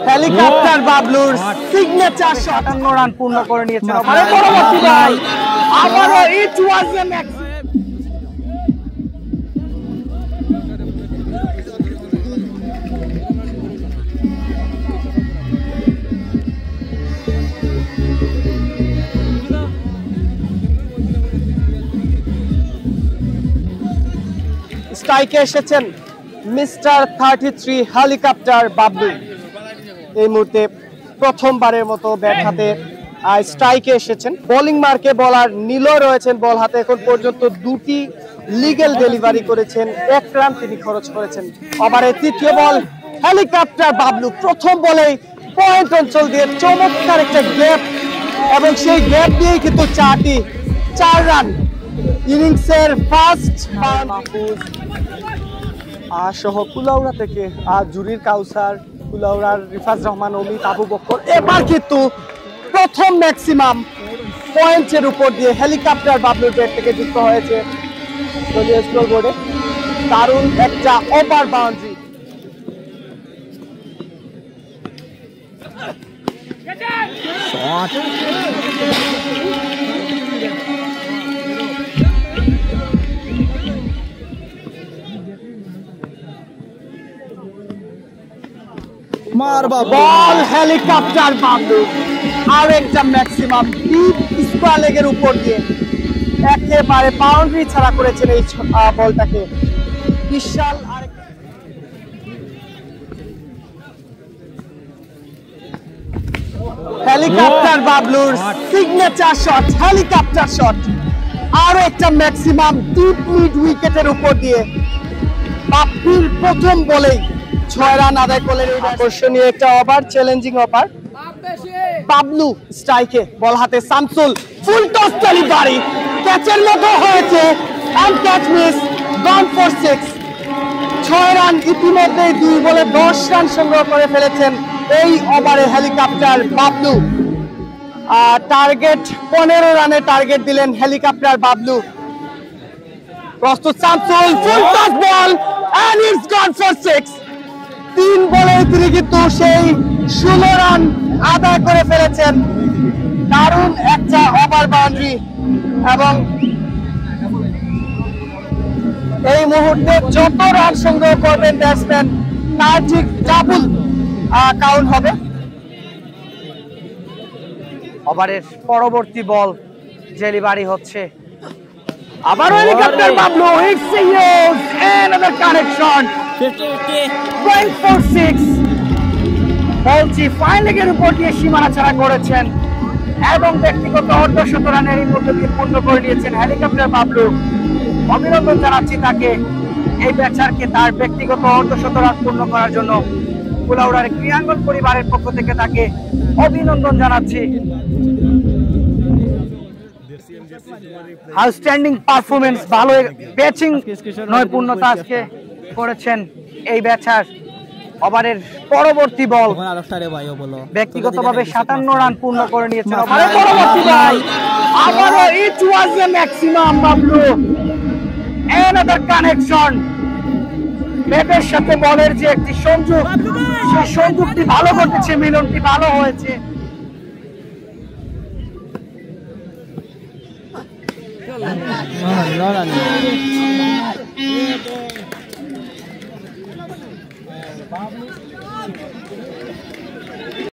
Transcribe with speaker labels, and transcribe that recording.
Speaker 1: Helicopter বাবলুর signature 57 run পূর্ণ করে নিয়েছেন। পরবর্তী বল আবারও ইট ওয়াজ এ ম্যাক্স। স্ট্রাইকে এসেছেন মিস্টার 33 হেলিকপ্টার বাবলু। এই মুহূর্তে প্রথমবারের মতো ব্যাট হাতে স্ট্রাইকে এসেছেন। বোলিং মার্কে বলার নীলও রয়েছেন বল হাতে। এখন পর্যন্ত 2টি লিগ্যাল ডেলিভারি করেছেন, 1 রান তিনি খরচ করেছেন। ওভারের তৃতীয় বল হেলিকপ্টার বাবলু প্রথম বলেই পয়েন্ট অঞ্চল দিয়ে চমৎকার একটা গ্যাপ, এবং সেই গ্যাপ দিয়েই কিন্তু 4 রান। ইনিংসের ফার্স্ট মাহফুজ সহ কুলাউড়া থেকে জুরির কাউসার, কুলাউড়ার রিফাজ রহমান, অমিত, আবু বকর। এবার কিন্তু প্রথম ম্যাক্সিমাম পয়েন্টের উপর দিয়ে হেলিকপ্টার বাবলুর ব্যাট থেকে যুক্ত হয়েছে দলীয় স্কোর বোর্ডে। দারুণ একটা ওভার বাউন্ডারি। বল হেলিকপ্টার বাবলু আর একটা ম্যাক্সিমাম ডিপ স্কোয়ার লেগের উপর দিয়ে একেবারে বাউন্ডারি ছাড়া করেছেন এই বলটাকে। বিশাল হেলিকপ্টার বাবলুর সিগনেচার শট, হেলিকপ্টার শট আর একটা ম্যাক্সিমাম ডিপ মিড উইকেটের উপর দিয়ে বাপ্পির প্রথম বলেই 6 রান আদায় করলেন। আকর্ষণীয় একটা ওভার, চ্যালেঞ্জিং ওভার। বাবলু স্ট্রাইকে, বল হাতে শামসুল, ফুল টস ডেলিভারি, ক্যাচের মতো হয়েছে, and catch miss, gone for 6। 6 run ইতিমধ্যে 2 বলে 10 রান সংগ্রহ করে ফেলেছেন এই ওভারে হেলিকপ্টার বাবলু। টার্গেট 15 রানে টার্গেট দিলেন হেলিকপ্টার বাবলু। প্রস্তুত Shamsul, full toss ball and it's gone for 6। 3 বলে তিনি কিন্তু সেই 16 রান আদায় করে ফেলেছেন। দারুণ একটা ওভার বাউন্ডারি, এবং এই মুহূর্তে যত রান সংগ্রহ করবেন ব্যাটসম্যান তার ঠিক ডাবল কাউন্ট হবে। ওভারের পরবর্তী বল ডেলিভারি হচ্ছে আবার helicopter Bablu, hits a huge another connection, 6 বলছি ফাইন লেগের উপর দিয়ে সীমানা ছাড়া করেছেন এবং ব্যক্তিগত অর্ধশত রানের মধ্যে দিয়ে পূর্ণ করে নিয়েছেন হেলিকপ্টার বাবলু। অভিনন্দন জানাচ্ছি তাকে, এই ব্যাচারকে তার ব্যক্তিগত অর্ধশত রান পূর্ণ করার জন্য কুলাউড়ার ক্রীড়াঙ্গন পরিবারের পক্ষ থেকে তাকে অভিনন্দন জানাচ্ছি। আউটস্ট্যান্ডিং পারফরমেন্স, ভালো ব্যাটিং নৈপুণ্যতা আজকে করেছেন এই ব্যাচার। ওভারের পরবর্তী বল ব্যক্তিগতভাবে 57 রান পূর্ণ করে নিয়েছেন। ওভারের পরবর্তী বল আবারও ইট ওয়াজ এ ম্যাক্সিমাম বাবলু, অ্যানাদার কানেকশন। ব্যাটের সাথে বলের যে একটি সংযোগ, সেই সংযোগটি ভালো ঘটেছে, মিলনটি ভালো হয়েছে।